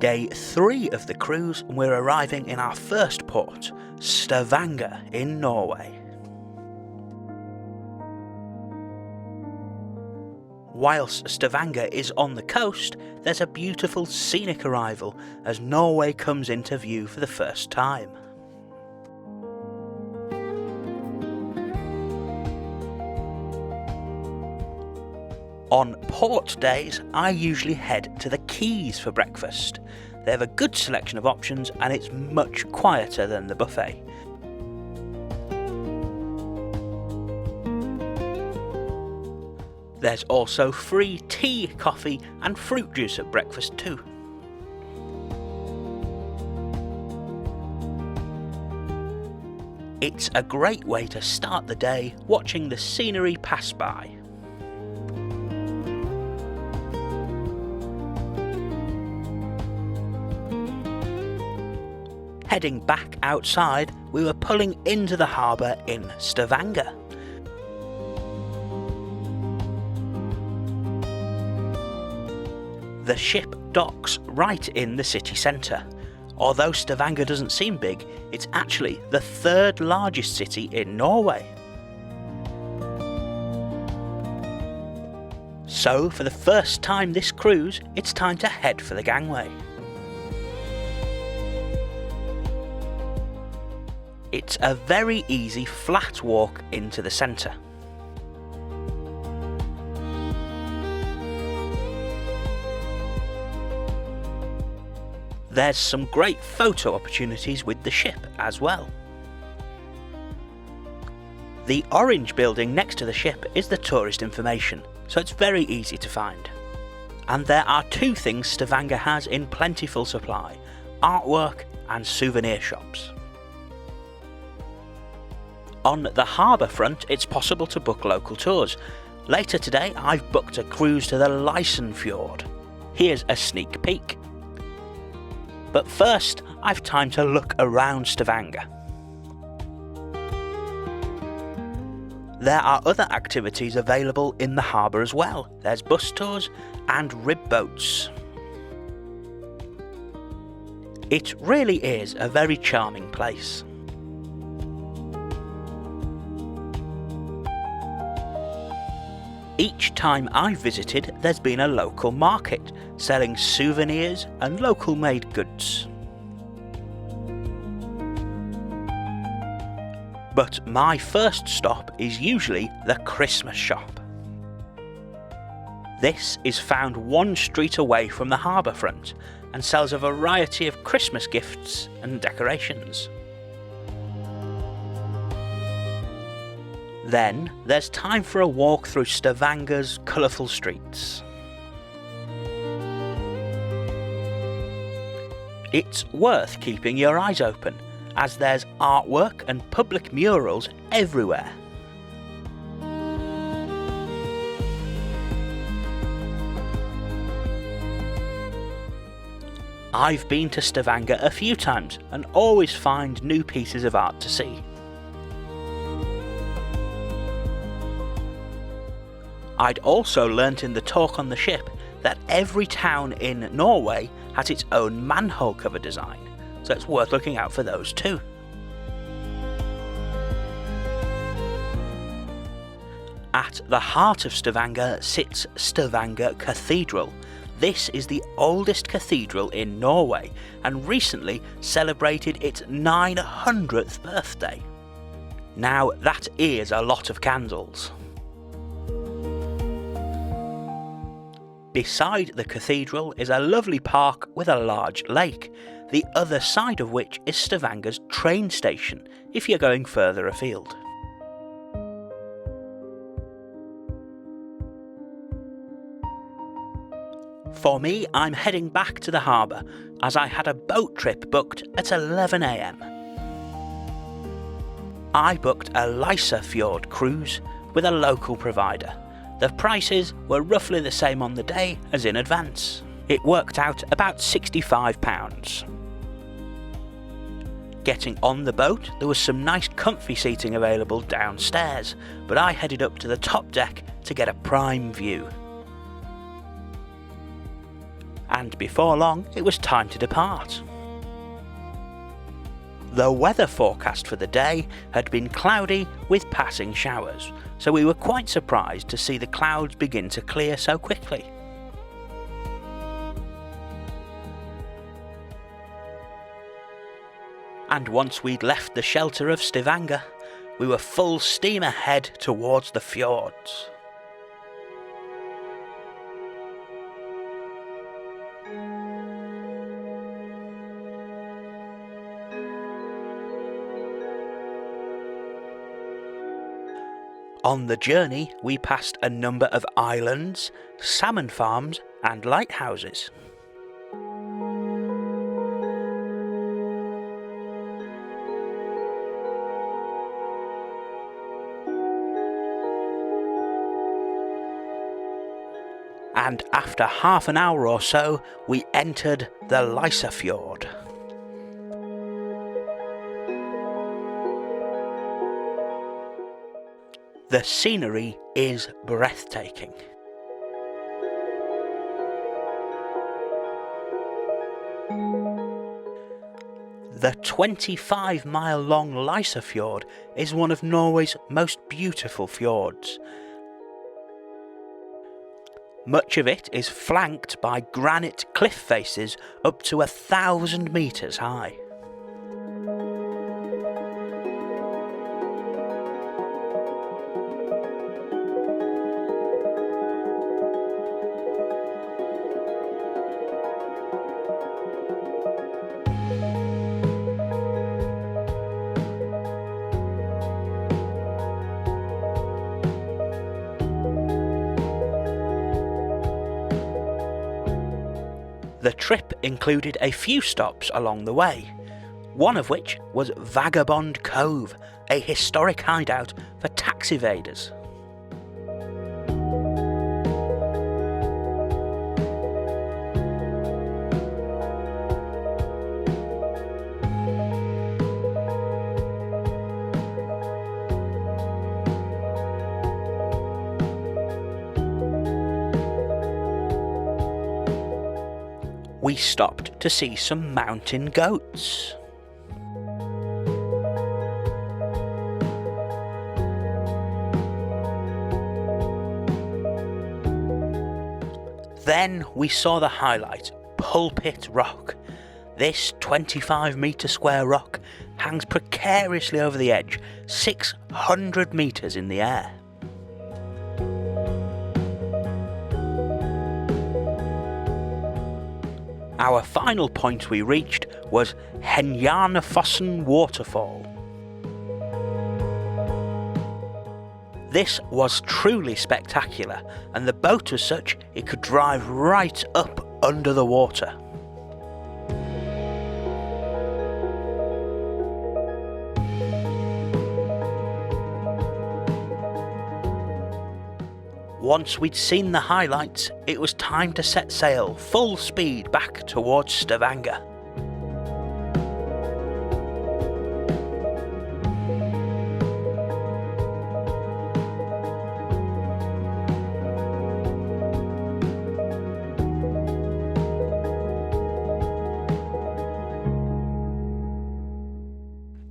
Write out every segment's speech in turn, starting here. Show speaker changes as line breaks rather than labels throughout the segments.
Day 3 of the cruise, and we're arriving in our first port, Stavanger in Norway. Whilst Stavanger is on the coast, there's a beautiful scenic arrival as Norway comes into view for the first time. On port days, I usually head to the quays for breakfast. They have a good selection of options and it's much quieter than the buffet. There's also free tea, coffee and fruit juice at breakfast too. It's a great way to start the day watching the scenery pass by. Heading back outside, we were pulling into the harbour in Stavanger. The ship docks right in the city centre. Although Stavanger doesn't seem big, it's actually the third largest city in Norway. So for the first time this cruise, it's time to head for the gangway. It's a very easy flat walk into the centre. There's some great photo opportunities with the ship as well. The orange building next to the ship is the tourist information, so it's very easy to find. And there are two things Stavanger has in plentiful supply: artwork and souvenir shops. On the harbour front, it's possible to book local tours. Later today, I've booked a cruise to the Lysefjord. Here's a sneak peek. But first, I've time to look around Stavanger. There are other activities available in the harbour as well. There's bus tours and rib boats. It really is a very charming place. Each time I've visited, there's been a local market, selling souvenirs and local made goods. But my first stop is usually the Christmas shop. This is found one street away from the harbour front and sells a variety of Christmas gifts and decorations. Then there's time for a walk through Stavanger's colourful streets. It's worth keeping your eyes open, as there's artwork and public murals everywhere. I've been to Stavanger a few times and always find new pieces of art to see. I'd also learnt in the talk on the ship that every town in Norway has its own manhole cover design, so it's worth looking out for those too. At the heart of Stavanger sits Stavanger Cathedral. This is the oldest cathedral in Norway and recently celebrated its 900th birthday. Now that is a lot of candles. Beside the cathedral is a lovely park with a large lake, the other side of which is Stavanger's train station if you're going further afield. For me, I'm heading back to the harbour as I had a boat trip booked at 11 AM. I booked a Lysefjord cruise with a local provider. The prices were roughly the same on the day as in advance. It worked out about £65. Getting on the boat, there was some nice comfy seating available downstairs, but I headed up to the top deck to get a prime view. and before long it was time to depart. The weather forecast for the day had been cloudy with passing showers, so we were quite surprised to see the clouds begin to clear so quickly. And once we'd left the shelter of Stavanger, we were full steam ahead towards the fjords. On the journey, we passed a number of islands, salmon farms and lighthouses. And after half an hour or so, we entered the Lysefjord. The scenery is breathtaking. The 25-mile-long Lysefjord is one of Norway's most beautiful fjords. Much of it is flanked by granite cliff faces up to 1,000 metres high. The trip included a few stops along the way, one of which was Vagabond Cove, a historic hideout for tax evaders. We stopped to see some mountain goats. Then we saw the highlight, Pulpit Rock. This 25-metre square rock hangs precariously over the edge, 600 metres in the air. Our final point we reached was Henjarnefossen waterfall. This was truly spectacular, and the boat was such it could drive right up under the water. Once we'd seen the highlights, it was time to set sail full speed back towards Stavanger.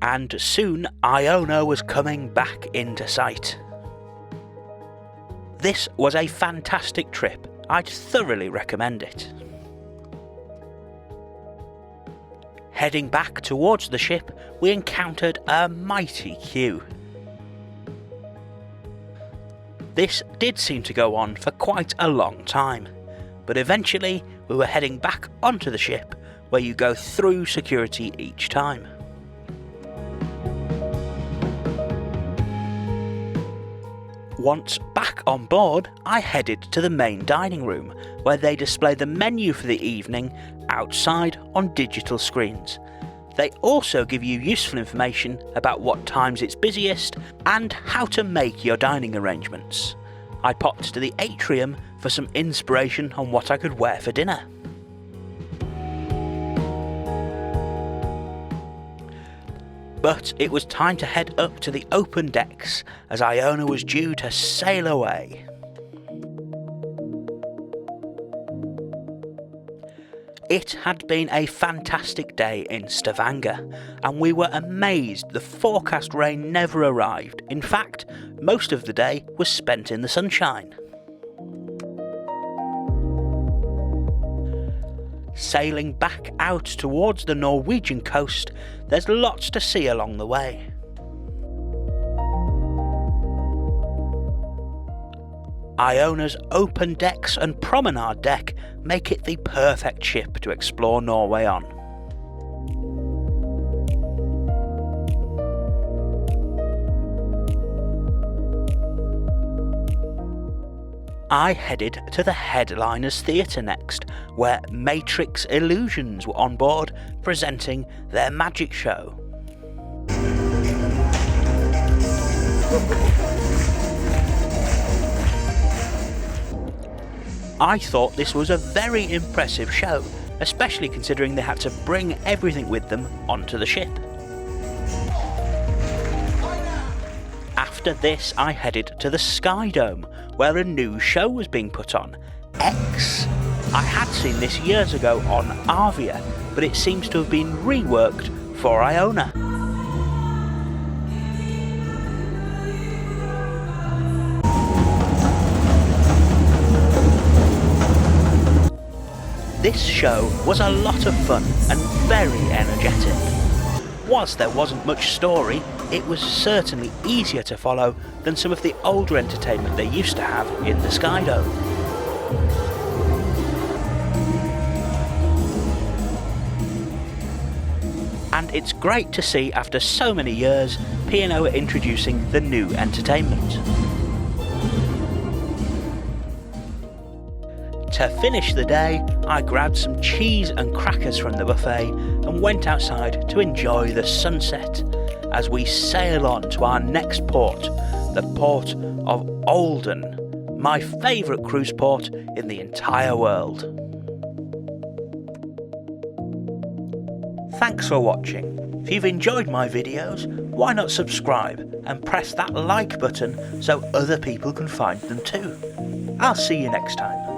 And soon Iona was coming back into sight. This was a fantastic trip. I'd thoroughly recommend it. Heading back towards the ship, we encountered a mighty queue. This did seem to go on for quite a long time, but eventually we were heading back onto the ship, where you go through security each time. Once back on board, I headed to the main dining room, where they display the menu for the evening outside on digital screens. They also give you useful information about what times it's busiest and how to make your dining arrangements. I popped to the atrium for some inspiration on what I could wear for dinner. But it was time to head up to the open decks, as Iona was due to sail away. It had been a fantastic day in Stavanger, and we were amazed the forecast rain never arrived. In fact, most of the day was spent in the sunshine. Sailing back out towards the Norwegian coast, there's lots to see along the way. Iona's open decks and promenade deck make it the perfect ship to explore Norway on. I headed to the Headliners Theatre next, where Matrix Illusions were on board presenting their magic show. I thought this was a very impressive show, especially considering they had to bring everything with them onto the ship. After this, I headed to the Sky Dome, where a new show was being put on, X. I had seen this years ago on Avia, but it seems to have been reworked for Iona. This show was a lot of fun and very energetic. Whilst there wasn't much story, it was certainly easier to follow than some of the older entertainment they used to have in the Sky Dome. And it's great to see after so many years, P&O are introducing the new entertainment. To finish the day, I grabbed some cheese and crackers from the buffet and went outside to enjoy the sunset as we sail on to our next port, the port of Olden, my favourite cruise port in the entire world. Thanks for watching. If you've enjoyed my videos, why not subscribe and press that like button so other people can find them too. I'll see you next time.